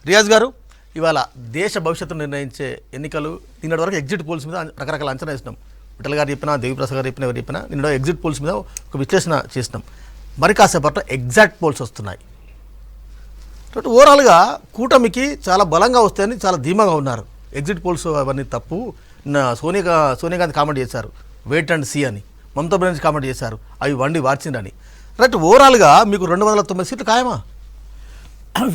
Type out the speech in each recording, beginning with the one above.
రియాజ్ గారు, ఇవాళ దేశ భవిష్యత్తు నిర్ణయించే ఎన్నికలు. నిన్నటి వరకు ఎగ్జిట్ పోల్స్ మీద రకరకాల అంచనా వేసినాం. విఠల్ గారు చెప్పినా, దేవిప్రసాద్ గారు చెప్పినా, ఎవరు చెప్పినా నిన్న ఎగ్జిట్ పోల్స్ మీద ఒక విశ్లేషణ చేసినాం. మరి కాసేపట్లో ఎగ్జాక్ట్ పోల్స్ వస్తున్నాయి. కాబట్టి ఓవరాల్గా కూటమికి చాలా బలంగా వస్తాయని చాలా ధీమాగా ఉన్నారు. ఎగ్జిట్ పోల్స్ అవన్నీ తప్పు. సోనియా గాంధీ కామెంట్ చేశారు వెయిట్ అండ్ సీ అని. మమతా బెనర్జీ కామెంట్ చేశారు అవి వండి వార్చిండని. రైట్, ఓవరాల్గా మీకు 290 సీట్లు ఖాయమా?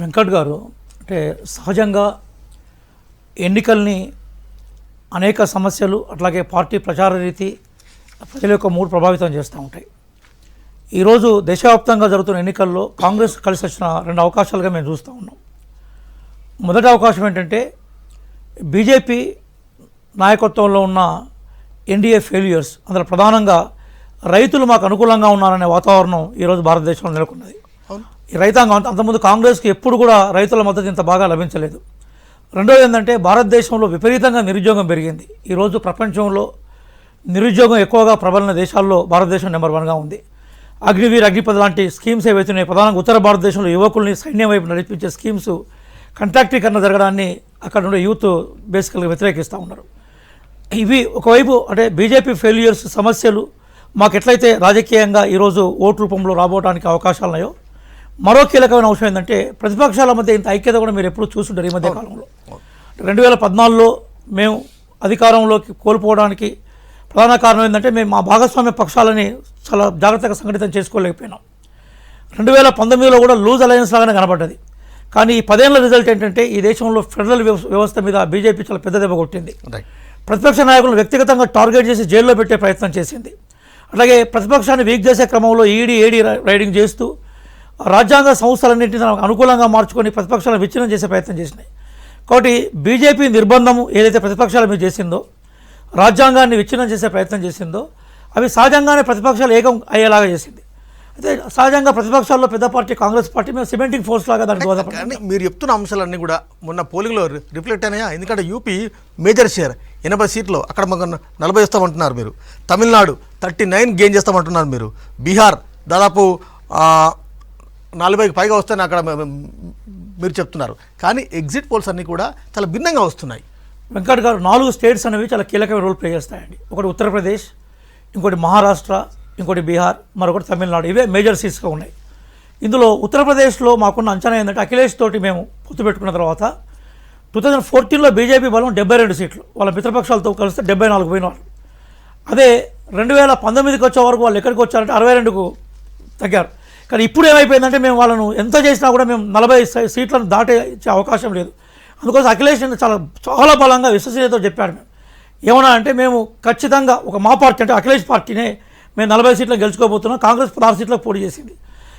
వెంకట్ గారు, అంటే సహజంగా ఎన్నికల్ని అనేక సమస్యలు అట్లాగే పార్టీ ప్రచార రీతి ప్రజల యొక్క మూడు ప్రభావితం చేస్తూ ఉంటాయి. ఈరోజు దేశవ్యాప్తంగా జరుగుతున్న ఎన్నికల్లో కాంగ్రెస్ కలిసి వచ్చిన 2 అవకాశాలుగా మేము చూస్తూ ఉన్నాం. మొదటి అవకాశం ఏంటంటే బీజేపీ నాయకత్వంలో ఉన్న ఎన్డీఏ ఫెయిల్యూర్స్, అందులో ప్రధానంగా రైతులు మాకు అనుకూలంగా ఉన్నారనే వాతావరణం ఈరోజు భారతదేశంలో నెలకొన్నది. ఈ రైతాంగం అంతకుముందు కాంగ్రెస్కి ఎప్పుడు కూడా రైతుల మద్దతు ఇంత బాగా లభించలేదు. రెండోది ఏంటంటే భారతదేశంలో విపరీతంగా నిరుద్యోగం పెరిగింది. ఈరోజు ప్రపంచంలో నిరుద్యోగం ఎక్కువగా ప్రబలిన దేశాల్లో భారతదేశం నెంబర్ 1గా ఉంది. అగ్నివీర్, అగ్నిపథ్ లాంటి స్కీమ్స్ ఏవైతున్నాయి, ప్రధానంగా ఉత్తర భారతదేశంలో యువకుల్ని సైన్యం వైపు నడిపించే స్కీమ్స్ కాంట్రాక్టీకరణ జరగడాన్ని అక్కడ ఉండే యూత్ బేసికల్గా వ్యతిరేకిస్తూ ఉన్నారు. ఇవి ఒకవైపు అంటే బీజేపీ ఫెయిల్యూర్స్ సమస్యలు మాకు ఎట్లయితే రాజకీయంగా ఈరోజు ఓటు రూపంలో రాబోవడానికి అవకాశాలు ఉన్నాయో, మరో కీలకమైన అంశం ఏంటంటే ప్రతిపక్షాల మధ్య ఇంత ఐక్యత కూడా మీరు ఎప్పుడు చూస్తుంటారు. ఈ మధ్య కాలంలో 2014లో మేము అధికారంలోకి కోల్పోవడానికి ప్రధాన కారణం ఏంటంటే మేము మా భాగస్వామ్య పక్షాలని చాలా జాగ్రత్తగా సంఘటితం చేసుకోలేకపోయినాం. 2019లో కూడా లూజ్ అలయన్స్ లాగానే కనబడ్డది. కానీ ఈ 10 ఏళ్ల రిజల్ట్ ఏంటంటే ఈ దేశంలో ఫెడరల్ వ్యవస్థ మీద బీజేపీ చాలా పెద్ద దెబ్బ కొట్టింది. ప్రతిపక్ష నాయకులను వ్యక్తిగతంగా టార్గెట్ చేసి జైల్లో పెట్టే ప్రయత్నం చేసింది. అట్లాగే ప్రతిపక్షాన్ని వీక్ చేసే క్రమంలో ఏడీ రైడింగ్ చేస్తూ రాజ్యాంగ సంస్థలన్నింటినీ అనుకూలంగా మార్చుకొని ప్రతిపక్షాలను విచ్ఛిన్నం చేసే ప్రయత్నం చేసినాయి. కాబట్టి బీజేపీ నిర్బంధము ఏదైతే ప్రతిపక్షాల మీద చేసిందో, రాజ్యాంగాన్ని విచ్ఛిన్నం చేసే ప్రయత్నం చేసిందో, అవి సహజంగానే ప్రతిపక్షాలు ఏకం అయ్యేలాగా చేసింది. అయితే సహజంగా ప్రతిపక్షాల్లో పెద్ద పార్టీ కాంగ్రెస్ పార్టీ మేము సిమెంటింగ్ ఫోర్స్ లాగా దానికి దోహదపడింది. మీరు చెప్తున్న అంశాలన్నీ కూడా మొన్న పోలింగ్లో రిఫ్లెక్ట్ అయినాయా? ఎందుకంటే యూపీ మేజర్ షేర్ 80 సీట్లు, అక్కడ మాకు 40 ఇస్తామంటున్నారు మీరు. తమిళనాడు 39 గెయిన్ చేస్తామంటున్నారు మీరు. బీహార్ దాదాపు 40కి పైగా వస్తాయని అక్కడ మీరు చెప్తున్నారు. కానీ ఎగ్జిట్ పోల్స్ అన్నీ కూడా చాలా భిన్నంగా వస్తున్నాయి. వెంకట్ గారు, 4 స్టేట్స్ అనేవి చాలా కీలకమైన రోల్ ప్లే చేస్తాయండి. ఒకటి ఉత్తరప్రదేశ్, ఇంకోటి మహారాష్ట్ర, ఇంకోటి బీహార్, మరొకటి తమిళనాడు. ఇవే మేజర్ సీట్స్గా ఉన్నాయి. ఇందులో ఉత్తరప్రదేశ్లో మాకున్న అంచనా ఏంటంటే అఖిలేష్ తోటి మేము పొత్తు పెట్టుకున్న తర్వాత 2014లో బీజేపీ బలం 72 సీట్లు, వాళ్ళ మిత్రపక్షాలతో కలిస్తే 74 పోయిన వాళ్ళు. అదే 2019కి వచ్చే వరకు వాళ్ళు ఎక్కడికి వచ్చారంటే 62కు తగ్గారు. కానీ ఇప్పుడు ఏమైపోయిందంటే మేము వాళ్ళను ఎంత చేసినా కూడా మేము 40 సీట్లను దాటే అవకాశం లేదు. అందుకోసం అఖిలేష్ చాలా బలంగా విశ్వసనీయతతో చెప్పాడు. మేము ఏమన్నా అంటే మేము ఖచ్చితంగా మా పార్టీ అంటే అఖిలేష్ పార్టీనే మేము 40 సీట్లకు గెలుచుకోబోతున్నాం. కాంగ్రెస్ 16 సీట్లకు పోటీ చేసింది.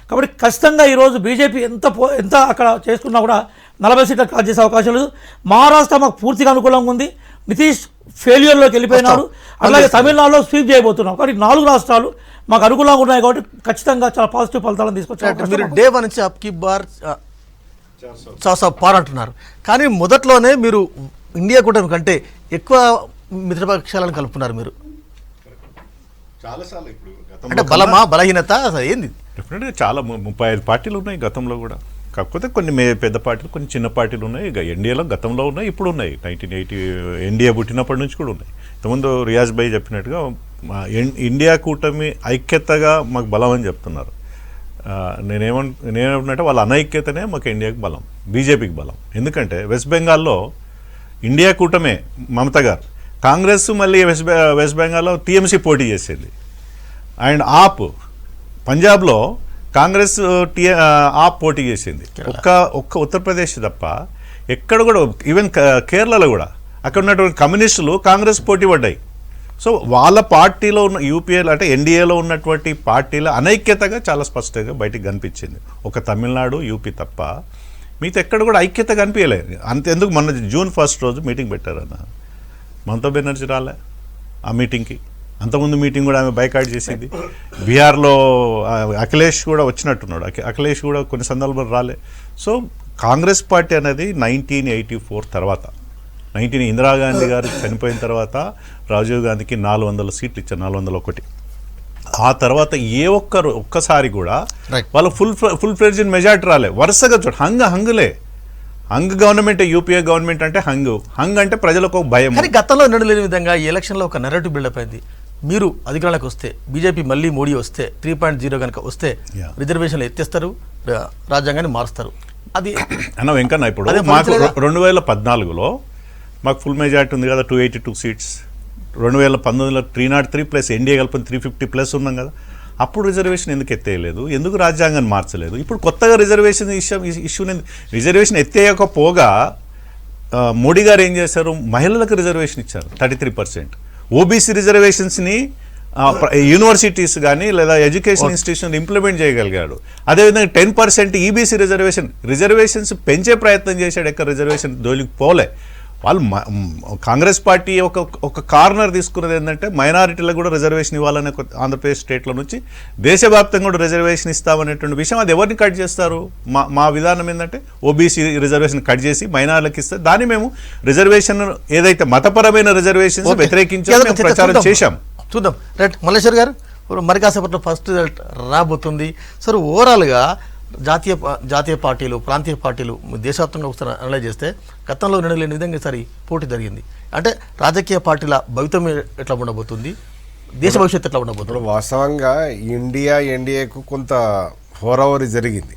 కాబట్టి ఖచ్చితంగా ఈరోజు బీజేపీ ఎంత అక్కడ చేసుకున్నా కూడా 40 సీట్లకు కాల్ చేసే అవకాశం లేదు. మహారాష్ట్ర మాకు పూర్తిగా అనుకూలంగా ఉంది. నితీష్ ఫెయిల్యూర్లోకి వెళ్ళిపోయినాడు. అలాగే తమిళనాడులో స్వీప్ చేయబోతున్నాం. కాబట్టి 4 రాష్ట్రాలు మాకు అనుకూలంగా ఉన్నాయి. కాబట్టి ఖచ్చితంగా చాలా పాజిటివ్ ఫలితాలను తీసుకొచ్చారు. మీరు డే 1 నుంచి అప్కి బార్ 400 పార్ అంటున్నారు. కానీ మొదట్లోనే మీరు ఇండియా కూటమి కంటే ఎక్కువ మిత్రపక్షాలను కలుపుతున్నారు మీరు. చాలాసార్లు ఇప్పుడు అంటే బలమా బలహీనత ఏంది? డెఫినెట్గా చాలా 35 పార్టీలు ఉన్నాయి గతంలో కూడా. కాకపోతే కొన్ని పెద్ద పార్టీలు, కొన్ని చిన్న పార్టీలు ఉన్నాయి. ఇక ఎన్డీఏలో గతంలో ఉన్నాయి, ఇప్పుడు ఉన్నాయి. 1980 ఎన్డీఏ పుట్టినప్పటి నుంచి కూడా ఉన్నాయి. ఇంతకుముందు రియాజ్ భాయ్ చెప్పినట్టుగా ఇండియా కూటమి ఐక్యతగా మాకు బలం అని చెప్తున్నారు. నేనేమంటున్నట్టే వాళ్ళ అనైక్యతనే మాకు ఇండియాకి బలం, బీజేపీకి బలం. ఎందుకంటే వెస్ట్ బెంగాల్లో ఇండియా కూటమే మమతా గారు, కాంగ్రెస్ మళ్ళీ వెస్ట్ బెంగాల్లో టీఎంసీ పోటీ చేసేది. అండ్ ఆప్ పంజాబ్లో కాంగ్రెస్ ఆప్ పోటీ చేసింది. ఒక్క ఉత్తరప్రదేశ్ తప్ప ఎక్కడ కూడా, ఈవెన్ కేరళలో కూడా అక్కడ ఉన్నటువంటి కమ్యూనిస్టులు కాంగ్రెస్ పోటీ పడ్డాయి. సో వాళ్ళ పార్టీలో ఉన్న యూపీఏలో అంటే ఎన్డీఏలో ఉన్నటువంటి పార్టీల అనైక్యతగా చాలా స్పష్టంగా బయటికి కనిపించింది. ఒక తమిళనాడు, యూపీ తప్ప మిగతా ఎక్కడ కూడా ఐక్యత కనిపించలేదు. అంతెందుకు మొన్న June 1 రోజు మీటింగ్ పెట్టారన్న, మమతా బెనర్జీ రాలే ఆ మీటింగ్కి. అంతకుముందు మీటింగ్ కూడా ఆమె బైకాట్ చేసింది. బీహార్లో అఖిలేష్ కూడా వచ్చినట్టున్నాడు. అఖిలేష్ కూడా కొన్ని సందర్భాలు రాలే. సో కాంగ్రెస్ పార్టీ అనేది 1984 తర్వాత, ఇందిరాగాంధీ గారు చనిపోయిన తర్వాత రాజీవ్ గాంధీకి 400 సీట్లు ఇచ్చారు, 401. ఆ తర్వాత ఒక్కసారి కూడా వాళ్ళు ఫుల్ ఫ్లెడ్జ్డ్ మెజార్టీ రాలే. వరుసగా హంగులే హంగ్ గవర్నమెంట్, యూపీఏ గవర్నమెంట్ అంటే హంగ్ అంటే ప్రజలకు ఒక భయం. కానీ గతంలో ఎన్నడూ లేని విధంగా ఈ ఎలక్షన్లో ఒక నెరేటివ్ బిల్డప్ అయింది. మీరు అధికారంలోకి వస్తే, బీజేపీ మళ్ళీ మోడీ వస్తే 3.0 కనుక వస్తే రిజర్వేషన్లు ఎత్తేస్తారు, రాజ్యాంగాన్ని మారుస్తారు. అది అన్న వెంకన్న, ఇప్పుడు మాకు 2014లో మాకు ఫుల్ మెజార్టీ ఉంది కదా, 282 సీట్స్. 2019లో 303 ప్లస్ ఎన్డీఏ కలిపి 350+ ఉన్నాం కదా. అప్పుడు రిజర్వేషన్ ఎందుకు ఎత్తేయలేదు, ఎందుకు రాజ్యాంగాన్ని మార్చలేదు? ఇప్పుడు కొత్తగా రిజర్వేషన్ ఇష్యూని రిజర్వేషన్ ఎత్తేయకపోగా మోడీ గారు ఏం చేశారు, మహిళలకు రిజర్వేషన్ ఇచ్చారు 33%. ఓబీసీ రిజర్వేషన్స్ని యూనివర్సిటీస్ కానీ లేదా ఎడ్యుకేషన్ ఇన్స్టిట్యూషన్ ఇంప్లిమెంట్ చేయగలిగాడు. అదేవిధంగా 10% ఈబీసీ రిజర్వేషన్స్ పెంచే ప్రయత్నం చేశాడు. ఎక్కడ రిజర్వేషన్ జోలికి పోలే. వాళ్ళు కాంగ్రెస్ పార్టీ ఒక కార్నర్ తీసుకున్నది ఏంటంటే మైనారిటీలకు కూడా రిజర్వేషన్ ఇవ్వాలనే ఆంధ్రప్రదేశ్ స్టేట్ల నుంచి దేశవ్యాప్తంగా కూడా రిజర్వేషన్ ఇస్తామనేటువంటి విషయం. అది ఎవరిని కట్ చేస్తారు? మా విధానం ఏంటంటే ఓబీసీ రిజర్వేషన్ కట్ చేసి మైనార్లకు ఇస్తే దాన్ని మేము రిజర్వేషన్ ఏదైతే మతపరమైన రిజర్వేషన్ వ్యతిరేకించామో ప్రచారం చేశాం. చూద్దాం. రైట్, మల్లేశ్వర్ గారు, మరి కాసేపట్లో ఫస్ట్ రిజల్ట్ రాబోతుంది. సార్, ఓవరాల్గా జాతీయ పార్టీలు, ప్రాంతీయ పార్టీలు దేశవ్యాప్తంగా ఒకసారి అనలైజ్ చేస్తే గతంలో లేని విధంగా ఈసారి పోటీ జరిగింది. అంటే రాజకీయ పార్టీల భవితం ఎట్లా ఉండబోతుంది, దేశ భవిష్యత్తు ఎట్లా ఉండబోతుంది? వాస్తవంగా ఎన్డీఏకు కొంత హోరావరి జరిగింది.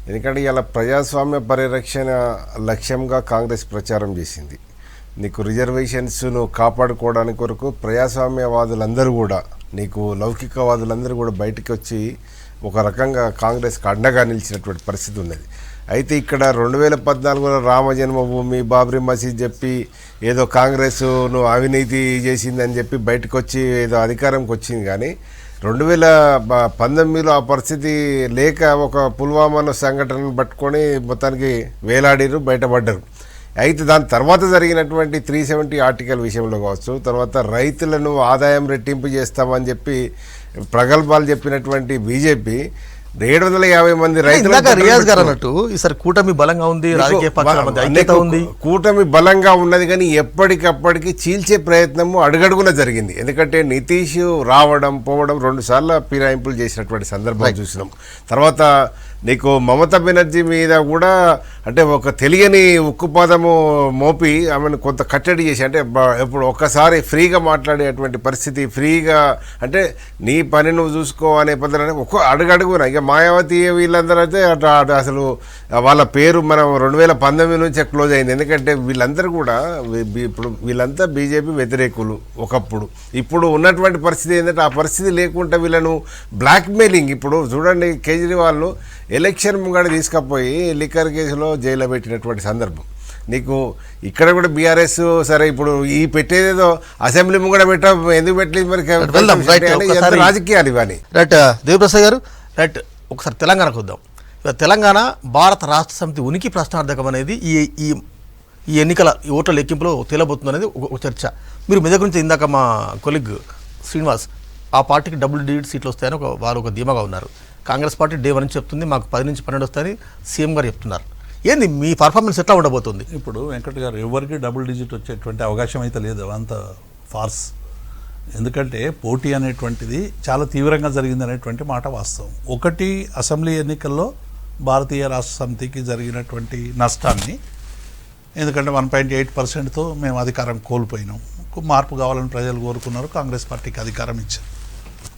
ఎందుకంటే ఇలా ప్రజాస్వామ్య పరిరక్షణ లక్ష్యంగా కాంగ్రెస్ ప్రచారం చేసింది. నీకు రిజర్వేషన్స్ను కాపాడుకోవడానికి కొరకు ప్రజాస్వామ్యవాదులందరూ కూడా, నీకు లౌకికవాదులందరూ కూడా బయటికి వచ్చి ఒక రకంగా కాంగ్రెస్కి అండగా నిలిచినటువంటి పరిస్థితి ఉన్నది. అయితే ఇక్కడ 2014లో రామ జన్మభూమి, బాబ్రీ మసీద్ చెప్పి ఏదో కాంగ్రెస్ను అవినీతి చేసిందని చెప్పి బయటకు వచ్చి ఏదో అధికారంకి వచ్చింది. కానీ 2019లో ఆ పరిస్థితి లేక ఒక పుల్వామా సంఘటనను పట్టుకొని మొత్తానికి వేలాడిరు, బయటపడ్డారు. అయితే దాని తర్వాత జరిగినటువంటి 370 ఆర్టికల్ విషయంలో కావచ్చు, తర్వాత రైతులను ఆదాయం రెట్టింపు చేస్తామని చెప్పి ప్రగల్భాలు చెప్పినటువంటి బీజేపీ 750 మంది రైతులు రియాజ్ గారు అన్నట్టు ఈసారి కూటమి బలంగా ఉంది, రాజకీయ పక్షాల మధ్య ఐక్యత ఉంది. కూటమి బలంగా ఉన్నది, కానీ ఎప్పటికప్పటికి చీల్చే ప్రయత్నము అడుగడుగున జరిగింది. ఎందుకంటే నితీష్ రావడం పోవడం 2 సార్లు ఫిరాయింపులు చేసినటువంటి సందర్భం చూసినాం. తర్వాత నీకు మమతా బెనర్జీ మీద కూడా అంటే ఒక తెలియని ఉక్కుపాదము మోపి ఆమెను కొంత కట్టడి చేసి, అంటే ఇప్పుడు ఒక్కసారి ఫ్రీగా మాట్లాడేటువంటి పరిస్థితి, ఫ్రీగా అంటే నీ పని నువ్వు చూసుకో అనే పద్ధతి ఒక్క అడుగడుగున. ఇక మాయావతి వీళ్ళందరూ అయితే అసలు వాళ్ళ పేరు మనం 2019 నుంచే క్లోజ్ అయింది. ఎందుకంటే వీళ్ళందరూ కూడా ఇప్పుడు వీళ్ళంతా బీజేపీ వ్యతిరేకులు ఒకప్పుడు. ఇప్పుడు ఉన్నటువంటి పరిస్థితి ఏంటంటే ఆ పరిస్థితి లేకుండా వీళ్ళను బ్లాక్మెయిలింగ్. ఇప్పుడు చూడండి, కేజ్రీవాల్ను ఎలక్షన్ ముంగడ తీసుకపోయి లిక్కర్ కేసులో జైల్లో పెట్టినటువంటి సందర్భం. నీకు ఇక్కడ కూడా బీఆర్ఎస్ సరే ఇప్పుడు ఈ పెట్టేదేదో అసెంబ్లీ ముంగడ ఎందుకు పెట్టలేదు మరి, రాజకీయాలు ఇవన్నీ. రైట్, దేవిప్రసాద్ గారు, రైట్, ఒకసారి తెలంగాణకు వద్దాం. తెలంగాణ భారత రాష్ట్ర సమితి ఉనికి ప్రశ్నార్థకం అనేది ఈ ఎన్నికల ఓట్ల లెక్కింపులో తేలబోతుంది అనేది ఒక చర్చ. మీరు మీ దగ్గర నుంచి ఇందాక మా కొలీగ్ శ్రీనివాస్ ఆ పార్టీకి డబుల్ డిజిట్ సీట్లు వస్తాయని వారు ఒక ధీమాగా ఉన్నారు. కాంగ్రెస్ పార్టీ డే 1 నుంచి చెప్తుంది మాకు 10 నుంచి 12 వస్తాయని సీఎం గారు చెప్తున్నారు. ఏంది మీ పర్ఫార్మెన్స్ ఎట్లా ఉండబోతుంది? ఇప్పుడు వెంకట్ గారు, ఎవరికి డబుల్ డిజిట్ వచ్చేటువంటి అవకాశం అయితే లేదు, అంత ఫార్స్. ఎందుకంటే పోటీ అనేటువంటిది చాలా తీవ్రంగా జరిగింది అనేటువంటి మాట వాస్తవం. ఒకటి, అసెంబ్లీ ఎన్నికల్లో భారతీయ రాష్ట్ర సమితికి జరిగినటువంటి నష్టాన్ని, ఎందుకంటే 1.8%తో మేము అధికారం కోల్పోయినాం. మార్పు కావాలని ప్రజలు కోరుకున్నారు, కాంగ్రెస్ పార్టీకి అధికారం ఇచ్చారు.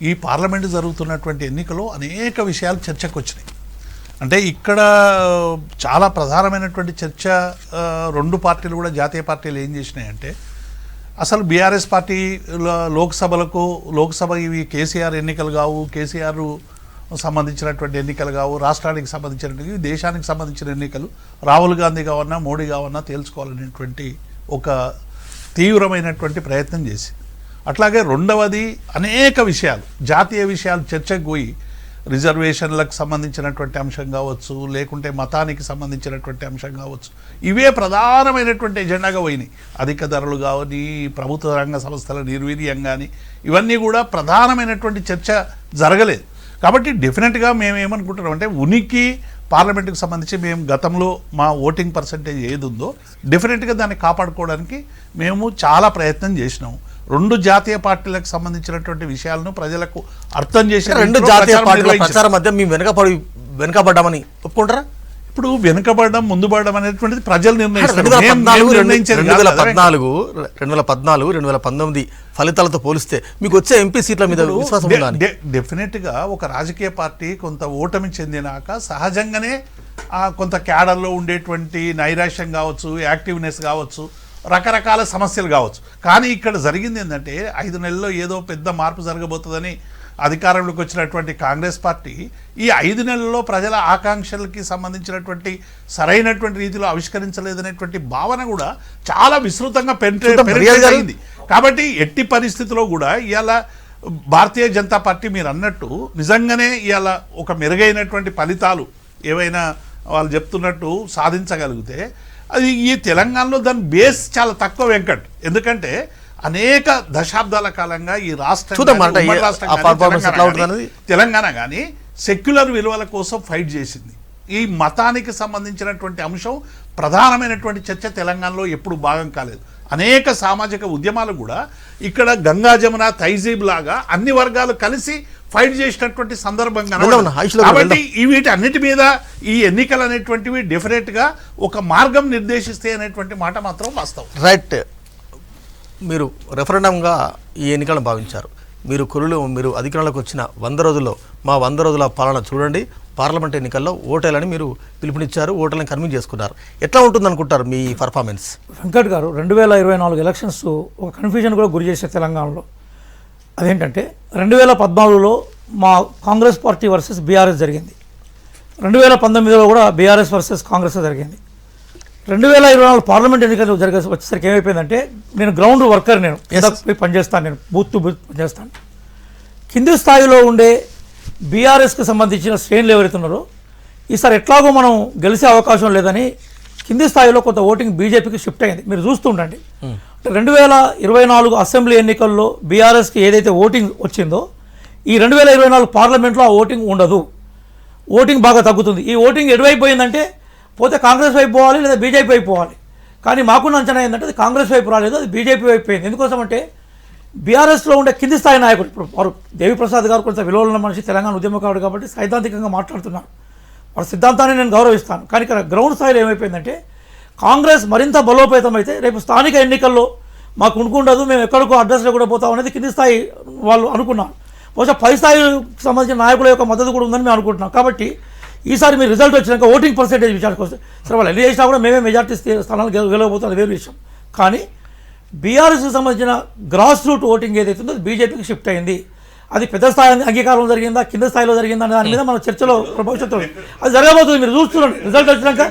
ఈ పార్లమెంటు జరుగుతున్నటువంటి ఎన్నికలో అనేక విషయాలు చర్చకు వచ్చినాయి. అంటే ఇక్కడ చాలా ప్రధానమైనటువంటి చర్చ, 2 పార్టీలు కూడా జాతీయ పార్టీలు ఏం చేసినాయంటే, అసలు బీఆర్ఎస్ పార్టీ లోక్సభ ఇవి కేసీఆర్ ఎన్నికలు కావు, కేసీఆర్ సంబంధించినటువంటి ఎన్నికలు కావు, రాష్ట్రానికి సంబంధించినటువంటి, దేశానికి సంబంధించిన ఎన్నికలు, రాహుల్ గాంధీ కావన్నా మోడీ కావన్నా తేల్చుకోవాలనేటువంటి ఒక తీవ్రమైనటువంటి ప్రయత్నం చేసి, అట్లాగే రెండవది అనేక విషయాలు, జాతీయ విషయాలు చర్చకు పోయి, రిజర్వేషన్లకు సంబంధించినటువంటి అంశం కావచ్చు, లేకుంటే మతానికి సంబంధించినటువంటి అంశం కావచ్చు, ఇవే ప్రధానమైనటువంటి ఎజెండాగా పోయినాయి. అధిక ధరలు కానీ, ప్రభుత్వ రంగ సంస్థల నిర్వీర్యం కానీ, ఇవన్నీ కూడా ప్రధానమైనటువంటి చర్చ జరగలేదు. కాబట్టి డెఫినెట్గా మేము ఏమనుకుంటున్నాం అంటే, ఉనికి పార్లమెంటుకు సంబంధించి మేము గతంలో మా ఓటింగ్ పర్సంటేజ్ ఏది ఉందో డెఫినెట్గా దాన్ని కాపాడుకోవడానికి మేము చాలా ప్రయత్నం చేసినాము. 2 జాతీయ పార్టీలకు సంబంధించినటువంటి విషయాలను ప్రజలకు అర్థం చేసే 2 జాతీయ పార్టీల ప్రచారం మధ్య మేము వెనకబడ్డామని ఒప్పుకుంటారా? ఇప్పుడు వెనుకబడడం ముందుబడడం అనేటువంటిది ప్రజలు నిర్ణయిస్తారు. 2014-2019 ఫలితాలతో పోలిస్తే మీకు వచ్చే ఎంపీ సీట్ల మీద విశ్వాసం ఉందా? డెఫినెట్గా ఒక రాజకీయ పార్టీ కొంత ఓటమి చెందినాక సహజంగానే కొంత క్యాడర్లో ఉండేటువంటి నైరాశ్యం కావచ్చు, యాక్టివ్నెస్ కావచ్చు, రకరకాల సమస్యలు కావచ్చు. కానీ ఇక్కడ జరిగింది ఏంటంటే 5 నెలల్లో ఏదో పెద్ద మార్పు జరగబోతుందని అధికారంలోకి వచ్చినటువంటి కాంగ్రెస్ పార్టీ ఈ 5 నెలల్లో ప్రజల ఆకాంక్షలకి సంబంధించినటువంటి సరైనటువంటి రీతిలో ఆవిష్కరించలేదనేటువంటి భావన కూడా చాలా విస్తృతంగా పెరిగింది. కాబట్టి ఎట్టి పరిస్థితిలో కూడా ఇవాళ భారతీయ జనతా పార్టీ మీరు అన్నట్టు నిజంగానే ఇవాళ ఒక మెరుగైనటువంటి ఫలితాలు ఏవైనా వాళ్ళు చెప్తున్నట్టు సాధించగలిగితే అది ఈ తెలంగాణలో దాని బేస్ చాలా తక్కువ వెంకట్. ఎందుకంటే అనేక దశాబ్దాల కాలంగా ఈ తెలంగాణ కానీ సెక్యులర్ విలువల కోసం ఫైట్ చేసింది. ఈ మతానికి సంబంధించినటువంటి అంశం ప్రధానమైనటువంటి చర్చ తెలంగాణలో ఎప్పుడు భాగం కాలేదు. అనేక సామాజిక ఉద్యమాలు కూడా ఇక్కడ గంగా జమున తైజీబ్ లాగా అన్ని వర్గాలు కలిసి ఫైట్ చేసినటువంటి సందర్భంగా కాబట్టి వీటి అన్నిటి మీద ఈ ఎన్నికలు అనేటువంటివి డెఫినెట్గా ఒక మార్గం నిర్దేశిస్తాయి అనేటువంటి మాట మాత్రం వాస్తవం. రైట్. మీరు రెఫరెండంగా ఈ ఎన్నికలను భావించారు. మీరు అధికారంలోకి వచ్చిన 100 రోజుల్లో మా 100 రోజుల పాలన చూడండి, పార్లమెంట్ ఎన్నికల్లో ఓటేలని మీరు పిలుపునిచ్చారు, ఓటేలను కన్విన్స్ చేసుకున్నారు. ఎట్లా ఉంటుంది అనుకుంటారు మీ పర్ఫార్మెన్స్? వెంకట్ గారు 2024 ఎలక్షన్స్ ఒక కన్ఫ్యూజన్ కూడా గురి చేసే తెలంగాణలో. అదేంటంటే 2014లో మా కాంగ్రెస్ పార్టీ వర్సెస్ బీఆర్ఎస్ జరిగింది. 2019లో కూడా బీఆర్ఎస్ వర్సెస్ కాంగ్రెస్ జరిగింది. 2024 పార్లమెంట్ ఎన్నికలు వచ్చేసరికి ఏమైపోయిందంటే నేను గ్రౌండ్ వర్కర్, నేను పోయి పనిచేస్తాను, నేను బూత్ టు బూత్ పనిచేస్తాను. కింది స్థాయిలో ఉండే బీఆర్ఎస్కి సంబంధించిన శ్రేణులు ఎవరైతే ఉన్నారో ఈసారి ఎట్లాగో మనం గెలిచే అవకాశం లేదని కింది స్థాయిలో కొంత ఓటింగ్ బీజేపీకి షిఫ్ట్ అయింది. మీరు చూస్తుండండి 2024 అసెంబ్లీ ఎన్నికల్లో బీఆర్ఎస్కి ఏదైతే ఓటింగ్ వచ్చిందో ఈ 2024 పార్లమెంట్లో ఆ ఓటింగ్ ఉండదు. ఓటింగ్ బాగా తగ్గుతుంది. ఈ ఓటింగ్ ఎటువైపు పోయిందంటే పోతే కాంగ్రెస్ వైపు పోవాలి లేదా బీజేపీ వైపు పోవాలి. కానీ మాకున్న అంచనా ఏంటంటే అది కాంగ్రెస్ వైపు రాలేదు, అది బీజేపీ వైపు పోయింది. ఎందుకోసం అంటే బీఆర్ఎస్లో ఉండే కింది స్థాయి నాయకులు, ఇప్పుడు వారు దేవిప్రసాద్ గారు కొంచెం విలువలున్న మనిషి, తెలంగాణ ఉద్యమకారుడు కాబట్టి సైద్ధాంతికంగా మాట్లాడుతున్నారు, వారి సిద్ధాంతాన్ని నేను గౌరవిస్తాను. కానీ ఇక్కడ గ్రౌండ్ స్థాయిలో ఏమైపోయిందంటే కాంగ్రెస్ మరింత బలోపేతం అయితే రేపు స్థానిక ఎన్నికల్లో మాకు ఉండదు, మేము ఎక్కడికో అడ్రస్లో కూడా పోతాం అనేది కింది స్థాయి వాళ్ళు అనుకున్నారు. బహుశా పై స్థాయికి సంబంధించిన నాయకుల యొక్క మద్దతు కూడా ఉందని మేము అనుకుంటున్నాం. కాబట్టి ఈసారి మీరు రిజల్ట్ వచ్చినాక ఓటింగ్ పర్సెంటేజ్ విషయానికి వస్తే సరే వాళ్ళు ఎన్ని చేసినా కూడా మేమే మెజార్టీ స్థానాలు గెలవబోతున్న వేరే విషయం. కానీ బీఆర్ఎస్కి సంబంధించిన గ్రాస్ రూట్ ఓటింగ్ ఏదైతే ఉందో అది బీజేపీకి షిఫ్ట్ అయింది. అది పెద్ద స్థాయి అంగీకారం జరిగిందా, కింద స్థాయిలో జరిగిందా అనే దాని మీద మన చర్చలో భవిష్యత్తు అది జరగబోతుంది. మీరు చూస్తున్నాను రిజల్ట్ వచ్చినాక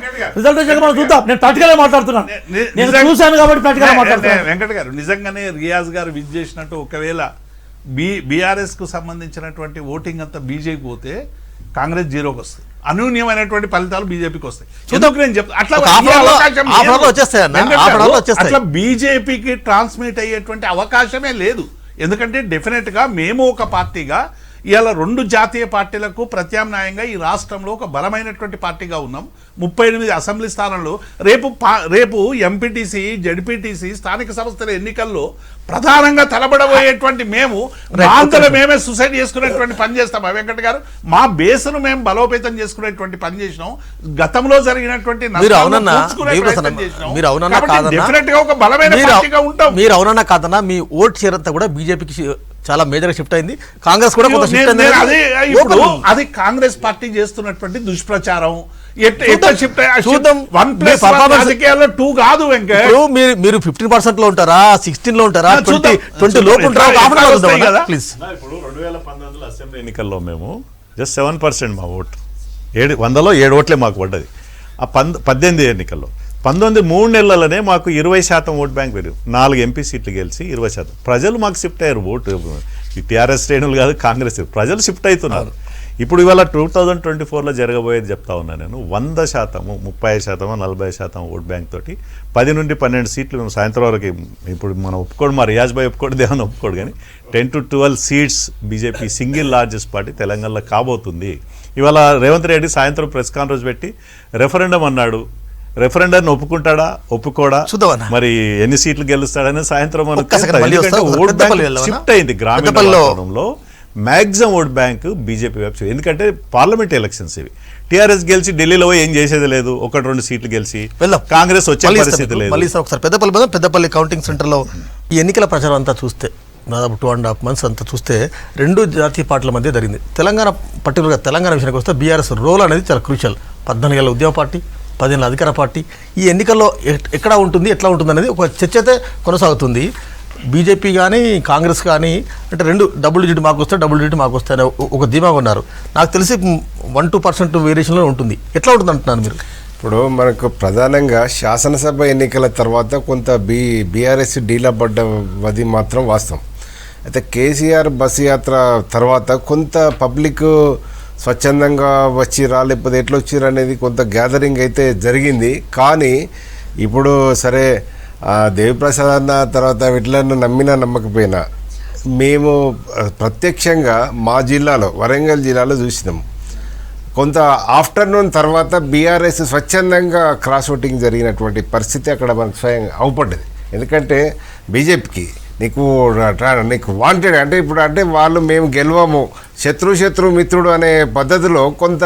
మనం చూద్దాం. నేను ప్రాక్టికల్గా మాట్లాడుతున్నాను, నేను చూశాను కాబట్టి ప్రాక్టికల్గా మాట్లాడుతున్నాను. వెంకట గారు నిజంగానే రియాజ్ గారు విజ్ చేసినట్టు ఒకవేళ బీఆర్ఎస్కు సంబంధించినటువంటి ఓటింగ్ అంతా బీజేపీ పోతే కాంగ్రెస్ జీరోకి వస్తుంది, అనూన్యమైనటువంటి ఫలితాలు బీజేపీకి వస్తాయి. అట్లా బీజేపీకి ట్రాన్స్మిట్ అయ్యేటువంటి అవకాశమే లేదు. ఎందుకంటే డెఫినెట్గా మేము ఒక పార్టీగా ఇవాళ 2 జాతీయ పార్టీలకు ప్రత్యామ్నాయంగా ఈ రాష్ట్రంలో ఒక బలమైనటువంటి పార్టీగా ఉన్నాం. 38 అసెంబ్లీ స్థానాల్లో రేపు ఎంపీటీసీ, జడ్పీటీసీ, స్థానిక సంస్థల ఎన్నికల్లో ప్రధానంగా తలబడబోయేటువంటి మేము అంతలో మేమే సూసైడ్ చేసుకునేటువంటి పని చేస్తాం. వెంకట గారు, మా బేస్ను మేము బలోపేతం చేసుకునేటువంటి పని చేసినాం. గతంలో జరిగినటువంటి మీరు అవునన్నా కాదన్నా మీ ఓట్ షేర్ అంతా కూడా బీజేపీకి చాలా మేజర్ షిఫ్ట్ అయింది, కాంగ్రెస్ కూడా కొంత షిఫ్ట్ అయింది. అది కాంగ్రెస్ పార్టీ చేస్తున్నటువంటి దుష్ప్రచారం. మీరు 15% లో ఉంటారా, 16 లో ఉంటారా, 20 లోపు ఉంటారా? 2019 అసెంబ్లీ ఎన్నికల్లో మేము జస్ట్ 7% మా ఓటు, 100లో 7 ఓట్లే మాకు పడ్డది. ఆ 18 ఎన్నికల్లో 19 3 నెలలనే మాకు 20% ఓట్ బ్యాంక్ పెరిగింది. 4 ఎంపీ సీట్లు గెలిచి 20%. ప్రజలు మాకు షిఫ్ట్ అయ్యారు. ఓటు టీఆర్ఎస్ శ్రేణులు కాదు, కాంగ్రెస్ ప్రజలు షిఫ్ట్ అవుతున్నారు. ఇప్పుడు ఇవాళ 2024లో జరగబోయేది చెప్తా ఉన్నాను నేను. 100%, 30%, 40% ఓట్ బ్యాంక్ తోటి 10 నుండి 12 సీట్లు మేము సాయంత్రం వరకు, ఇప్పుడు మనం ఒప్పుకోడు, మా రియాజ్ భాయ్ ఒప్పుకోడు, దేవన్ ఒప్పుకోడు, కానీ 10 to 12 seats BJP single largest party తెలంగాణలో కాబోతుంది. ఇవాళ రేవంత్ రెడ్డి సాయంత్రం ప్రెస్ కాన్ఫరెన్స్ పెట్టి రెఫరెండం అన్నాడు. రెఫరెండాన్ని ఒప్పుకుంటాడా, ఒప్పుకోడా, మరి ఎన్ని సీట్లు గెలుస్తాడని సాయంత్రం ఓట్ బ్యాంక్ షిఫ్ట్ అయింది. గ్రామీణ మ్యాక్సిమం ఓట్ బ్యాంక్ బీజేపీ వైపు. ఎందుకంటే పార్లమెంట్ ఎలక్షన్స్ ఇవి. టీఆర్ఎస్ గెలిచి ఢిల్లీలో పోయి ఏం చేసేది లేదు, 1-2 సీట్లు గెలిచి వెళ్దాం. కాంగ్రెస్ వచ్చే మళ్ళీ పరిస్థితి ఇస్తాం. లేదు. మళ్ళీ ఇస్తాం. ఒకసారి పెద్దపల్లి కౌంటింగ్ సెంటర్లో ఈ ఎన్నికల ప్రచారం అంతా చూస్తే దాదాపు 2.5 months అంతా చూస్తే 2 జాతీయ పార్టీల మధ్య జరిగింది. తెలంగాణ పర్టికులర్గా తెలంగాణ విషయానికి వస్తే బీఆర్ఎస్ రోల్ అనేది చాలా క్రూషియల్. 14 ఏళ్ళ ఉద్యమ పార్టీ, 10 ఏళ్ళ అధికార పార్టీ. ఈ ఎన్నికల్లో ఎక్కడ ఉంటుంది, ఎట్లా ఉంటుంది అనేది ఒక చర్చ అయితే కొనసాగుతుంది. బీజేపీ కానీ కాంగ్రెస్ కానీ అంటే 2 డబుల్ డిజిట్ మాకు వస్తాయి, డబుల్ డిజిట్ మాకు వస్తాయని ఒక ధీమాగా ఉన్నారు. నాకు తెలిసి 1-2% వేరియేషన్లో ఉంటుంది. ఎట్లా ఉంటుంది అంటున్నారు మీరు? ఇప్పుడు మనకు ప్రధానంగా శాసనసభ ఎన్నికల తర్వాత కొంత బీఆర్ఎస్ డీలా పడ్డది మాత్రం వాస్తవం. అయితే కేసీఆర్ బస్సు యాత్ర తర్వాత కొంత పబ్లిక్ స్వచ్ఛందంగా వచ్చిరా లేకపోతే ఎట్లా వచ్చిరా అనేది కొంత గ్యాదరింగ్ అయితే జరిగింది. కానీ ఇప్పుడు సరే దేవిప్రసాద్ అన్న తర్వాత వీటిలను నమ్మినా నమ్మకపోయినా మేము ప్రత్యక్షంగా మా జిల్లాలో వరంగల్ జిల్లాలో చూసినాం. కొంత ఆఫ్టర్నూన్ తర్వాత బీఆర్ఎస్ స్వచ్ఛందంగా క్రాస్ ఓటింగ్ జరిగినటువంటి పరిస్థితి అక్కడ మనకు స్వయంగా అవపడ్డది. ఎందుకంటే బీజేపీకి నీకు వాంటెడ్ అంటే ఇప్పుడు అంటే వాళ్ళు మేము గెలవము శత్రు మిత్రుడు అనే పద్ధతిలో కొంత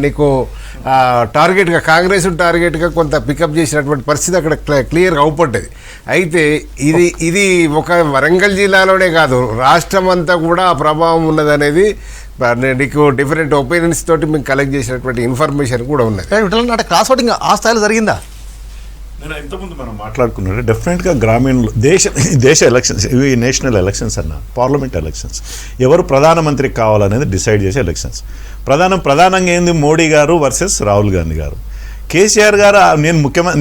నీకు టార్గెట్గా కాంగ్రెస్ టార్గెట్గా కొంత పికప్ చేసినటువంటి పరిస్థితి అక్కడ క్లియర్గా అవపడ్డది. అయితే ఇది ఒక వరంగల్ జిల్లాలోనే కాదు రాష్ట్రం అంతా కూడా ఆ ప్రభావం ఉన్నదనేది నీకు డిఫరెంట్ ఒపీనియన్స్ తోటి మేము కలెక్ట్ చేసినటువంటి ఇన్ఫర్మేషన్ కూడా ఉన్నది. అంటే క్రాస్ ఓటింగ్ ఆ స్థాయిలో జరిగిందా? నేను ఇంతకుముందు మనం మాట్లాడుకున్నట్టు డెఫినెట్గా గ్రామీణంలో దేశ ఎలక్షన్స్, ఇవి నేషనల్ ఎలక్షన్స్ అన్న, పార్లమెంట్ ఎలక్షన్స్, ఎవరు ప్రధానమంత్రి కావాలనేది డిసైడ్ చేసే ఎలక్షన్స్. ప్రధానంగా ఏంది, మోడీ గారు వర్సెస్ రాహుల్ గాంధీ గారు. కేసీఆర్ గారు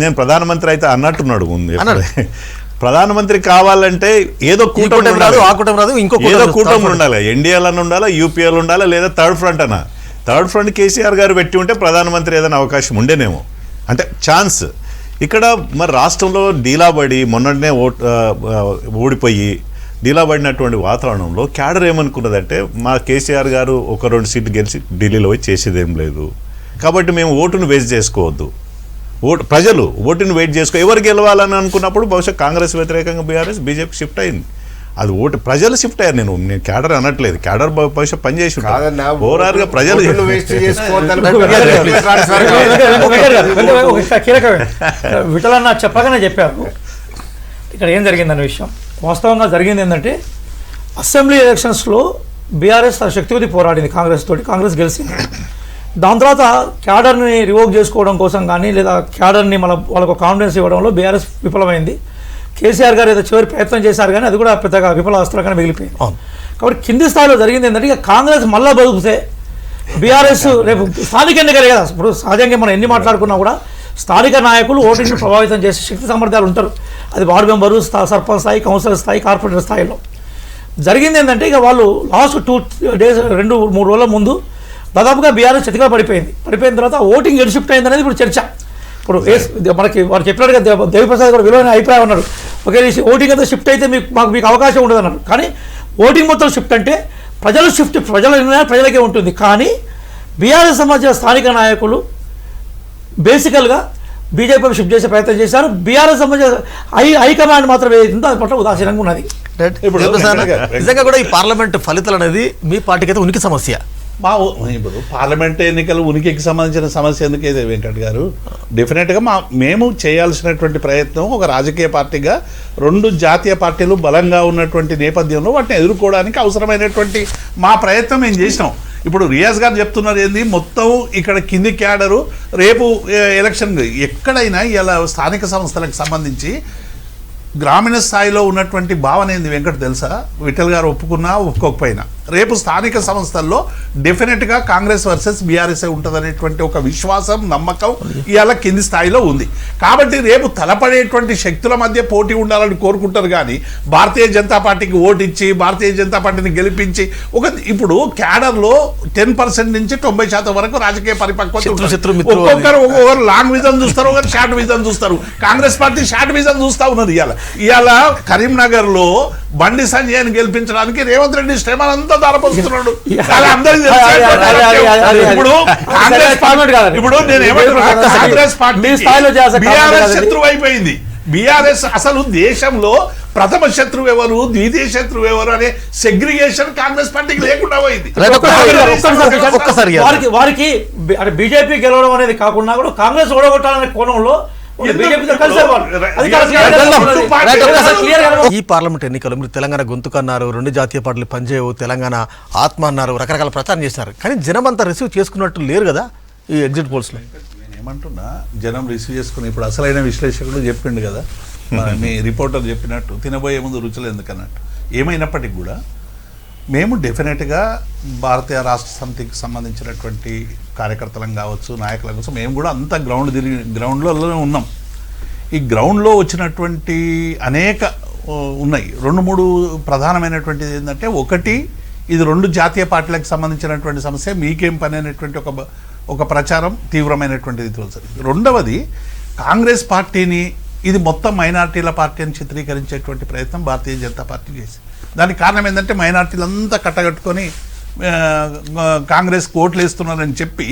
నేను ప్రధానమంత్రి అయితే అన్నట్టున్నాడు ఉంది. ప్రధానమంత్రి కావాలంటే ఏదో కూటమి రాదు, ఆ కూటమి రాదు, ఏదో కూటమి ఉండాలి. ఎన్డీఏలో ఉండాలా, యూపీఏలో ఉండాలా, లేదా థర్డ్ ఫ్రంట్ అన్న. థర్డ్ ఫ్రంట్ కేసీఆర్ గారు పెట్టి ఉంటే ప్రధానమంత్రి ఏదైనా అవకాశం ఉండేనేమో, అంటే ఛాన్స్. ఇక్కడ మరి రాష్ట్రంలో డీలాబడి మొన్ననే ఓడిపోయి డీలాబడినటువంటి వాతావరణంలో క్యాడర్ ఏమనుకున్నదంటే మా కేసీఆర్ గారు 1-2 సీట్లు గెలిచి ఢిల్లీలో పోయి చేసేదేం లేదు కాబట్టి మేము ఓటును వేస్ట్ చేసుకోవద్దు, ప్రజలు ఓటును వెయిట్ చేసుకో, ఎవరు గెలవాలని అనుకున్నప్పుడు బహుశా కాంగ్రెస్ వ్యతిరేకంగా బీజేపీ షిఫ్ట్ అయింది. అది ప్రజలు షిఫ్ట్ అయ్యారు. నేను క్యాడర్ అనట్లేదు, క్యాడర్ బహుశా పనిచేసి ఓవరాల్గా ప్రజలు విఠలన్న చెప్పగానే చెప్పారు. ఇక్కడ ఏం జరిగిందనే విషయం వాస్తవంగా జరిగింది ఏంటంటే అసెంబ్లీ ఎలక్షన్స్లో బీఆర్ఎస్ తన శక్తి కొద్ది పోరాడింది కాంగ్రెస్ తోటి, కాంగ్రెస్ గెలిచింది. దాని తర్వాత క్యాడర్ని రివోక్ చేసుకోవడం కోసం కానీ లేదా క్యాడర్ని వాళ్ళకు కాన్ఫిడెన్స్ ఇవ్వడంలో బీఆర్ఎస్ విఫలమైంది. కేసీఆర్ గారు ఏదో చివరి ప్రయత్నం చేశారు కానీ అది కూడా పెద్దగా విఫలాస్త్రంగానే మిగిలిపోయింది. కాబట్టి కింది స్థాయిలో జరిగింది ఏంటంటే ఇక కాంగ్రెస్ మళ్ళా బతుకుతే బీఆర్ఎస్ రేపు స్థానిక ఎన్నికలే కదా, ఇప్పుడు సహజంగా మనం ఎన్ని మాట్లాడుకున్నా కూడా స్థానిక నాయకులు ఓటింగ్ని ప్రభావితం చేసే శక్తి సామర్థ్యాలు ఉంటారు. అది వార్డు మెంబరు, సర్పంచ్ స్థాయి, కౌన్సిలర్ స్థాయి, కార్పొరేటర్ స్థాయిలో జరిగింది ఏంటంటే ఇక వాళ్ళు లాస్ట్ 2 days 2-3 రోజుల ముందు దాదాపుగా బీఆర్ఎస్ చేతిగా పడిపోయిన తర్వాత ఓటింగ్ ఎటు షిఫ్ట్ అయింది అనేది ఇప్పుడు చర్చ. ఇప్పుడు మనకి వారు చెప్పినట్టుగా దేవిప్రసాద్ గారు విలువైన అభిప్రాయం అన్నాడు, ఒకే ఓటింగ్ అంతా షిఫ్ట్ అయితే మీకు అవకాశం ఉండదు అన్నారు. కానీ ఓటింగ్ మొత్తం షిఫ్ట్ అంటే ప్రజల నిర్ణయం ప్రజలకే ఉంటుంది. కానీ బీఆర్ఎస్ సంబంధించిన స్థానిక నాయకులు బేసికల్గా బీజేపీ షిఫ్ట్ చేసే ప్రయత్నం చేశారు. బీఆర్ఎస్ సంబంధించిన హైకమాండ్ మాత్రం ఏదైతుందో అది పట్ల ఉదాసీనంగా ఉన్నది. నిజంగా కూడా ఈ పార్లమెంట్ ఫలితాలు అనేది మీ పార్టీకి అయితే ఉనికి సమస్య. ఇప్పుడు పార్లమెంట్ ఎన్నికలు ఉనికికి సంబంధించిన సమస్య ఎందుకేదే వెంకట్ గారు, డెఫినెట్గా మేము చేయాల్సినటువంటి ప్రయత్నం ఒక రాజకీయ పార్టీగా 2 జాతీయ పార్టీలు బలంగా ఉన్నటువంటి నేపథ్యంలో వాటిని ఎదుర్కోవడానికి అవసరమైనటువంటి మా ప్రయత్నం మేము చేసినాం. ఇప్పుడు రియాజ్ గారు చెప్తున్నారు ఏంది, మొత్తం ఇక్కడ కింది క్యాడరు రేపు ఎలక్షన్ ఎక్కడైనా ఇలా స్థానిక సంస్థలకు సంబంధించి గ్రామీణ స్థాయిలో ఉన్నటువంటి భావన ఏంది వెంకట్ తెలుసా? విఠల్ గారు ఒప్పుకున్నా ఒప్పుకోకపోయినా రేపు స్థానిక సంస్థల్లో డెఫినెట్గా కాంగ్రెస్ వర్సెస్ బీఆర్ఎస్ ఉంటుందనేటువంటి ఒక విశ్వాసం, నమ్మకం ఇవాళ కింది స్థాయిలో ఉంది. కాబట్టి రేపు తలపడేటువంటి శక్తుల మధ్య పోటీ ఉండాలని కోరుకుంటారు. కానీ భారతీయ జనతా పార్టీకి ఓటిచ్చి భారతీయ జనతా పార్టీని గెలిపించి ఇప్పుడు క్యాడర్లో 10% నుంచి 90% వరకు రాజకీయ పరిపక్వత, ఒక్కొక్కరు లాంగ్ విజన్ చూస్తారు, ఒకరు షార్ట్ విజన్ చూస్తారు. కాంగ్రెస్ పార్టీ షార్ట్ విజన్ చూస్తా ఉన్నది. ఇవాళ కరీంనగర్లో బండి సంజయ్ని గెలిపించడానికి రేవంత్ రెడ్డి శ్రమనంతా దారపోస్తున్నాడు. ఇప్పుడు నేను కాంగ్రెస్ పార్టీ బీఆర్ఎస్ శత్రువు అయిపోయింది. బీఆర్ఎస్ అసలు దేశంలో ప్రథమ శత్రువు ఎవరు, ద్వితీయ శత్రువు ఎవరు అనే సెగ్రిగేషన్ కాంగ్రెస్ పార్టీకి లేకుండా పోయింది. ఒక్కసారి వారికి అంటే బీజేపీ గెలవడం అనేది కాకుండా కూడా కాంగ్రెస్ ఓడగొట్టాలనే కోణంలో ఈ పార్లమెంట్ ఎన్నికలు మీరు తెలంగాణ గొంతుకన్నారు, 2 జాతీయ పార్టీలు పనిచేయవు, తెలంగాణ ఆత్మ అన్నారు, రకరకాల ప్రచారం చేశారు. కానీ జనం అంతా రిసీవ్ చేసుకున్నట్టు లేరు కదా ఈ ఎగ్జిట్ పోల్స్లో. నేనేమంటున్నా, జనం రిసీవ్ చేసుకుని ఇప్పుడు అసలైన విశ్లేషకుడు చెప్పిండు కదా, మీ రిపోర్టర్ చెప్పినట్టు తినబోయే ముందు రుచులు ఎందుకన్నట్టు. ఏమైనప్పటికీ కూడా మేము డెఫినెట్గా భారతీయ రాష్ట్ర సమితికి సంబంధించినటువంటి కార్యకర్తలం కావచ్చు, నాయకుల కోసం మేము కూడా అంత గ్రౌండ్లోనే ఉన్నాం. ఈ గ్రౌండ్లో వచ్చినటువంటి అనేక ఉన్నాయి. 2-3 ప్రధానమైనటువంటిది ఏంటంటే, ఒకటి ఇది 2 జాతీయ పార్టీలకు సంబంధించినటువంటి సమస్య, మీకేం పని అనేటువంటి ఒక ప్రచారం తీవ్రమైనటువంటిది తోల్సింది. రెండవది, కాంగ్రెస్ పార్టీని ఇది మొత్తం మైనార్టీల పార్టీ అని చిత్రీకరించేటువంటి ప్రయత్నం భారతీయ జనతా పార్టీ చేసింది. దానికి కారణం ఏంటంటే, మైనార్టీలంతా కట్టగట్టుకొని కాంగ్రెస్ ఓట్లు వేస్తున్నారని చెప్పి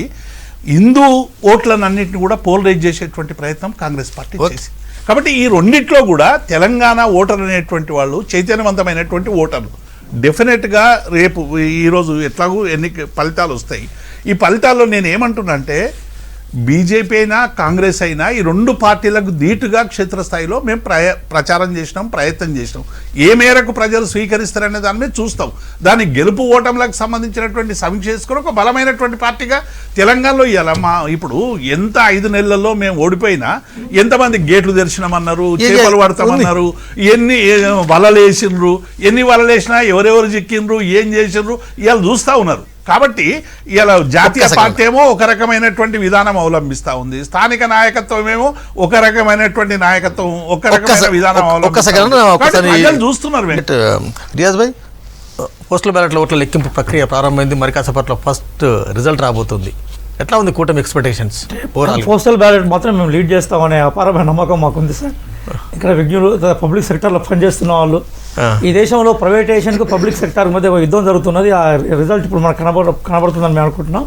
హిందూ ఓట్లను అన్నింటినీ కూడా పోలరైజ్ చేసేటువంటి ప్రయత్నం కాంగ్రెస్ పార్టీ చేసింది. కాబట్టి ఈ రెండిట్లో కూడా తెలంగాణ ఓటర్ అనేటువంటి వాళ్ళు చైతన్యవంతమైనటువంటి ఓటర్లు. డెఫినెట్గా రేపు ఈరోజు ఎట్లాగూ ఫలితాలు వస్తాయి. ఈ ఫలితాల్లో నేను ఏమంటున్నా అంటే, బీజేపీ అయినా కాంగ్రెస్ అయినా ఈ 2 పార్టీలకు ధీటుగా క్షేత్రస్థాయిలో మేము ప్రచారం చేసినాం, ప్రయత్నం చేసినాం. ఏ మేరకు ప్రజలు స్వీకరిస్తారనే దాని మీద చూస్తాం. దాని గెలుపు ఓటములకు సంబంధించినటువంటి సమీక్ష చేసుకుని ఒక బలమైనటువంటి పార్టీగా తెలంగాణలో ఇప్పుడు ఎంత 5 నెలల్లో మేము ఓడిపోయినా ఎంతమంది గేట్లు తెరిచినామన్నారు, చేపలు పడతామన్నారు, ఎన్ని వలలు వేసిండ్రు, ఎన్ని వలలు వేసినా ఎవరెవరు చిక్కిండ్రు, ఏం చేసిండ్రు ఇవాళ చూస్తూ ఉన్నారు. కాబట్టి ఇలా జాతీయ పార్టీ ఏమో ఒక రకమైనటువంటి విధానం అవలంబిస్తూ ఉంది, స్థానిక నాయకత్వం ఏమో ఒక రకమైనటువంటి నాయకత్వం, ఒక రకమైన విధానం అవలంబిస్తారు. చూస్తున్నారు. రియాజ్ భాయ్, పోస్టల్ బ్యాలెట్ల ఓట్ల లెక్కింపు ప్రక్రియ ప్రారంభమైంది. మరి కాసేపట్లో ఫస్ట్ రిజల్ట్ రాబోతుంది. ఎట్లా ఉంది కూటమి ఎక్స్పెక్టేషన్స్? పోస్టల్ బ్యాలెట్ మాత్రం మేము లీడ్ చేస్తామనే అపారమైన నమ్మకం మాకుంది సార్. ఇక్కడ విజ్ఞులు, పబ్లిక్ సెక్టర్లో పనిచేస్తున్న వాళ్ళు, ఈ దేశంలో ప్రైవేటైజేషన్కు పబ్లిక్ సెక్టర్ మధ్య యుద్ధం జరుగుతున్నది. ఆ రిజల్ట్ ఇప్పుడు మనకు కనబడుతుందని మేము అనుకుంటున్నాం.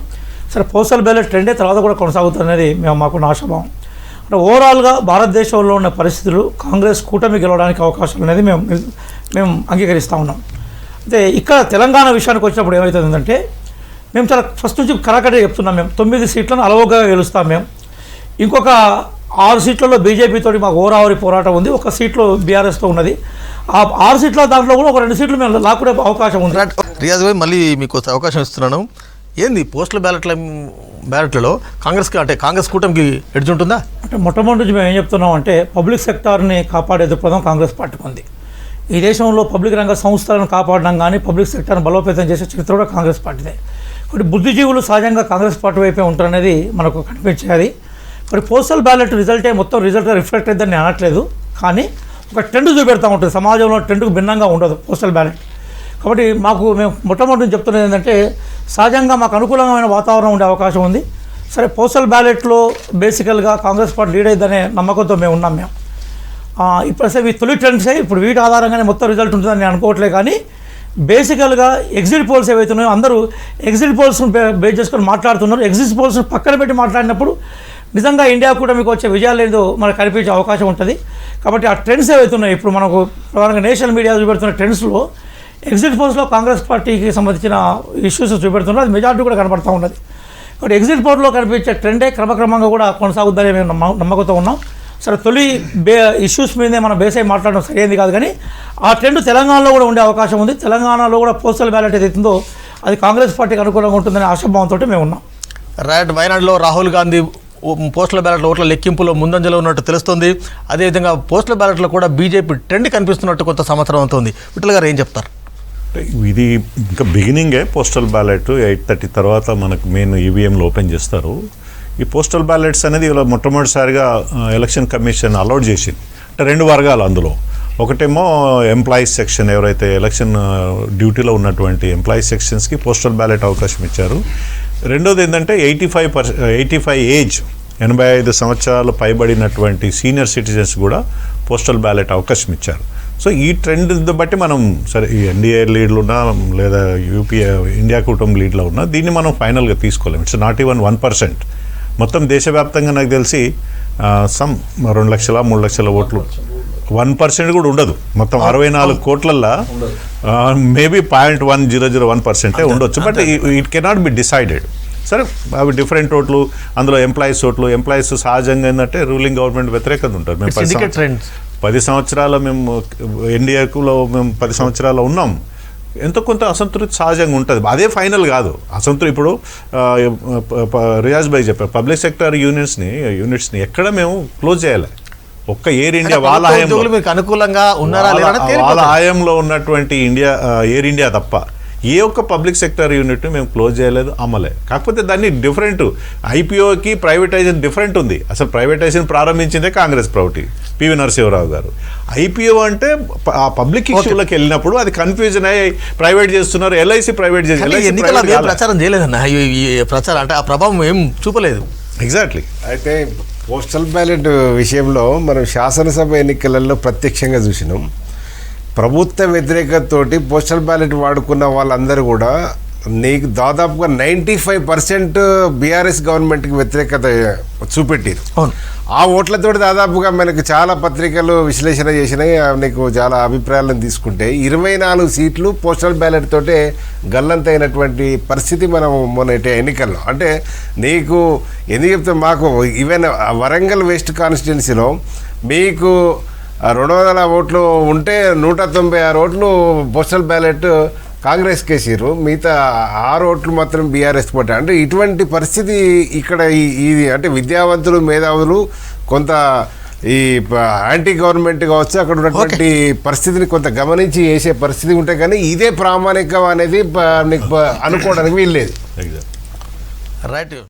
సరే, పోస్టల్ బ్యాలెట్ ట్రెండే తర్వాత కూడా కొనసాగుతుందనేది మాకున్న ఆశాభావం. అంటే ఓవరాల్గా భారతదేశంలో ఉన్న పరిస్థితులు కాంగ్రెస్ కూటమి గెలవడానికి అవకాశాలు అనేది మేము అంగీకరిస్తూ ఉన్నాం. అయితే ఇక్కడ తెలంగాణ విషయానికి వచ్చినప్పుడు ఏమవుతుందంటే, మేము చాలా ఫస్ట్ నుంచి కరాకటే చెప్తున్నాం. మేము 9 సీట్లను అలవోగా గెలుస్తాం. మేము ఇంకొక 6 సీట్లలో బీజేపీతో మాకు ఓరావరి పోరాటం ఉంది, 1 సీట్లో బీఆర్ఎస్తో ఉన్నది. ఆ 6 సీట్ల దాంట్లో కూడా ఒక 2 సీట్లు మేము లాక్కునే అవకాశం ఉంది. రియాజ్ భాయ్, మళ్ళీ మీకు అవకాశం ఇస్తున్నాను. ఏంది పోస్టల్ బ్యాలెట్లలో కాంగ్రెస్కి, అంటే కాంగ్రెస్ కూటమికి ఎడ్జ్ ఉంటుందా? అంటే మొట్టమొదటి మేము ఏం చెప్తున్నాం అంటే, పబ్లిక్ సెక్టార్ని కాపాడే దృక్పథం కాంగ్రెస్ పార్టీకి ఉంది. ఈ దేశంలో పబ్లిక్ రంగ సంస్థలను కాపాడడం కానీ పబ్లిక్ సెక్టార్ని బలోపేతం చేసే చరిత్ర కూడా కాంగ్రెస్ పార్టీదే. కాబట్టి బుద్ధిజీవులు సహజంగా కాంగ్రెస్ పార్టీ వైపే ఉంటారనేది మనకు కనిపించేది. మరి పోస్టల్ బ్యాలెట్ రిజల్టే మొత్తం రిజల్ట్ రిఫ్లెక్ట్ అయిందని నేను అనట్లేదు, కానీ ఒక ట్రెండ్ చూపెడతా ఉంటుంది. సమాజంలో ట్రెండ్కు భిన్నంగా ఉండదు పోస్టల్ బ్యాలెట్. కాబట్టి మేము మొట్టమొదటి చెప్తున్నది ఏంటంటే, సహజంగా మాకు అనుకూలమైన వాతావరణం ఉండే అవకాశం ఉంది. సరే, పోస్టల్ బ్యాలెట్లో బేసికల్గా కాంగ్రెస్ పార్టీ లీడ్ అయిందనే నమ్మకంతో మేము ఉన్నాం. ఇప్పుడు అసలు ఈ తొలి ట్రెండ్సే ఇప్పుడు వీటి ఆధారంగానే మొత్తం రిజల్ట్ ఉంటుందని నేను అనుకోవట్లేదు. కానీ బేసికల్గా ఎగ్జిట్ పోల్స్ ఏవైతున్నాయో అందరూ ఎగ్జిట్ పోల్స్ను బేస్ చేసుకొని మాట్లాడుతున్నారు. ఎగ్జిట్ పోల్స్ను పక్కన పెట్టి మాట్లాడినప్పుడు నిజంగా ఇండియా కూడా మీకు వచ్చే విజయాలు ఏదో మనకు కనిపించే అవకాశం ఉంటుంది. కాబట్టి ఆ ట్రెండ్స్ ఏవైతున్నాయి, ఇప్పుడు మనకు ప్రధానంగా నేషనల్ మీడియా చూపెడుతున్న ట్రెండ్స్లో ఎగ్జిట్ పోల్స్లో కాంగ్రెస్ పార్టీకి సంబంధించిన ఇష్యూస్ చూపెడుతున్నారు. అది మెజార్టీ కూడా కనబడుతూ ఉన్నది. కాబట్టి ఎగ్జిట్ పోల్లో కనిపించే ట్రెండే క్రమక్రమంగా కూడా కొనసాగుద్దని మేము నమ్మకంతో ఉన్నాం. సరే, తొలి ఇష్యూస్ మీదే మనం బేస్ అయి మాట్లాడడం సరైనది కాదు, కానీ ఆ ట్రెండ్ తెలంగాణలో కూడా ఉండే అవకాశం ఉంది. తెలంగాణలో కూడా పోస్టల్ బ్యాలెట్ ఏదైతుందో అది కాంగ్రెస్ పార్టీకి అనుకూలంగా ఉంటుందనే ఆశాభావంతో మేము ఉన్నాం. రైట్. వయనాడులో రాహుల్ గాంధీ పోస్టల్ బ్యాలెట్ల ఓట్ల లెక్కింపులో ముందంజలో ఉన్నట్టు తెలుస్తుంది. అదేవిధంగా పోస్టల్ బ్యాలెట్లో కూడా బీజేపీ ట్రెండ్ కనిపిస్తున్నట్టు కొంత సంవత్సరం అవుతుంది. విఠల్ గారు ఏం చెప్తారు? ఇది ఇంకా బిగినింగే. పోస్టల్ బ్యాలెట్ 8:30 తర్వాత మనకు మెయిన్ ఈవీఎంలు ఓపెన్ చేస్తారు. ఈ పోస్టల్ బ్యాలెట్స్ అనేది ఇలా మొట్టమొదటిసారిగా ఎలక్షన్ కమిషన్ అలౌడ్ చేసింది. అంటే 2 వర్గాలు అందులో. ఒకటేమో ఎంప్లాయీస్ సెక్షన్, ఎవరైతే ఎలక్షన్ డ్యూటీలో ఉన్నటువంటి ఎంప్లాయీస్ సెక్షన్స్కి పోస్టల్ బ్యాలెట్ అవకాశం ఇచ్చారు. రెండోది ఏంటంటే 85 ఏజ్, 85 సంవత్సరాలు పైబడినటువంటి సీనియర్ సిటిజన్స్ కూడా పోస్టల్ బ్యాలెట్ అవకాశం ఇచ్చారు. సో ఈ ట్రెండ్ బట్టి మనం సరే, ఈ ఎన్డీఏ లీడ్లు ఉన్నా లేదా ఇండియా కూటమి లీడ్లో ఉన్నా దీన్ని మనం ఫైనల్గా తీసుకోలేము. It's not even 1%. మొత్తం దేశవ్యాప్తంగా నాకు తెలిసి సమ్ 2 లక్షల 3 లక్షల ఓట్లు 1% కూడా ఉండదు మొత్తం 64 కోట్లల్లో మేబీ 0.1001% ఉండొచ్చు. But it cannot be decided. సరే అవి డిఫరెంట్ ఓట్లు, అందులో ఎంప్లాయీస్ ఓట్లు. ఎంప్లాయీస్ సహజంగా ఏంటంటే రూలింగ్ గవర్నమెంట్ వ్యతిరేకత ఉంటారు. మేము 10 సంవత్సరాల మేము ఎన్డీఏలో మేము 10 సంవత్సరాలు ఉన్నాం. ఎంతో కొంత అసంతృప్తి సహజంగా ఉంటుంది. అదే ఫైనల్ కాదు అసంతృప్తి. ఇప్పుడు రియాజ్ భాయ్ చెప్పారు, పబ్లిక్ సెక్టర్ యూనిట్స్ని ఎక్కడ మేము క్లోజ్ చేయాలి. ఒక్క ఎయిర్ ఇండియా వాళ్ళ అనుకూలంగా ఉన్నారా వాళ్ళ హాయంలో ఉన్నటువంటి ఎయిర్ ఇండియా తప్ప ఏ ఒక్క పబ్లిక్ సెక్టర్ యూనిట్ మేము క్లోజ్ చేయలేదు, అమ్మలే. కాకపోతే దాన్ని డిఫరెంట్ ఐపీఓకి ప్రైవేటైజేషన్ డిఫరెంట్ ఉంది. అసలు privatisation ప్రారంభించిందే Congress party, PV Narasimharao గారు. ఐపీఓ అంటే ఆ పబ్లిక్ ఇష్యూలకు వెళ్ళినప్పుడు అది కన్ఫ్యూజన్ అయ్యి ప్రైవేట్ చేస్తున్నారు. ఎల్ఐసి ప్రైవేట్ ఎన్నికల ప్రచారం చేయలేదన్న. ఈ ప్రచారం అంటే ఆ ప్రభావం ఏం చూపలేదు. ఎగ్జాక్ట్లీ. అయితే పోస్టల్ బ్యాలెట్ విషయంలో మనం శాసనసభ ఎన్నికలలో ప్రత్యక్షంగా చూసినాం. ప్రభుత్వ వ్యతిరేకతతోటి పోస్టల్ బ్యాలెట్ వాడుకున్న వాళ్ళందరూ కూడా నీకు దాదాపుగా 95% బీఆర్ఎస్ గవర్నమెంట్కి వ్యతిరేకత చూపెట్టారు. ఆ ఓట్లతోటి దాదాపుగా మనకు చాలా పత్రికలు విశ్లేషణ చేసినాయి. నీకు చాలా అభిప్రాయాలను తీసుకుంటే 24 సీట్లు పోస్టల్ బ్యాలెట్ తోటే గల్లంతైనటువంటి పరిస్థితి మనం మొన్న ఎన్నికల్లో. అంటే నీకు ఎందుకు చెప్తే మాకు ఈవెన్ వరంగల్ వెస్ట్ కాన్స్టిట్యున్సీలో మీకు 200 ఓట్లు ఉంటే 196 ఓట్లు పోస్టల్ బ్యాలెట్ కాంగ్రెస్కి వేసారు, మిగతా 6 ఓట్లు మాత్రం బీఆర్ఎస్ పట్టారు. అంటే ఇటువంటి పరిస్థితి ఇక్కడ ఇది అంటే విద్యావంతులు మేధావులు కొంత ఈ యాంటీ గవర్నమెంట్ కావచ్చు అక్కడ ఉన్నటువంటి పరిస్థితిని కొంత గమనించి వేసే పరిస్థితి ఉంటే కానీ ఇదే ప్రామాణికం అనేది అనుకోవడానికి వీల్లేదు. రైట్.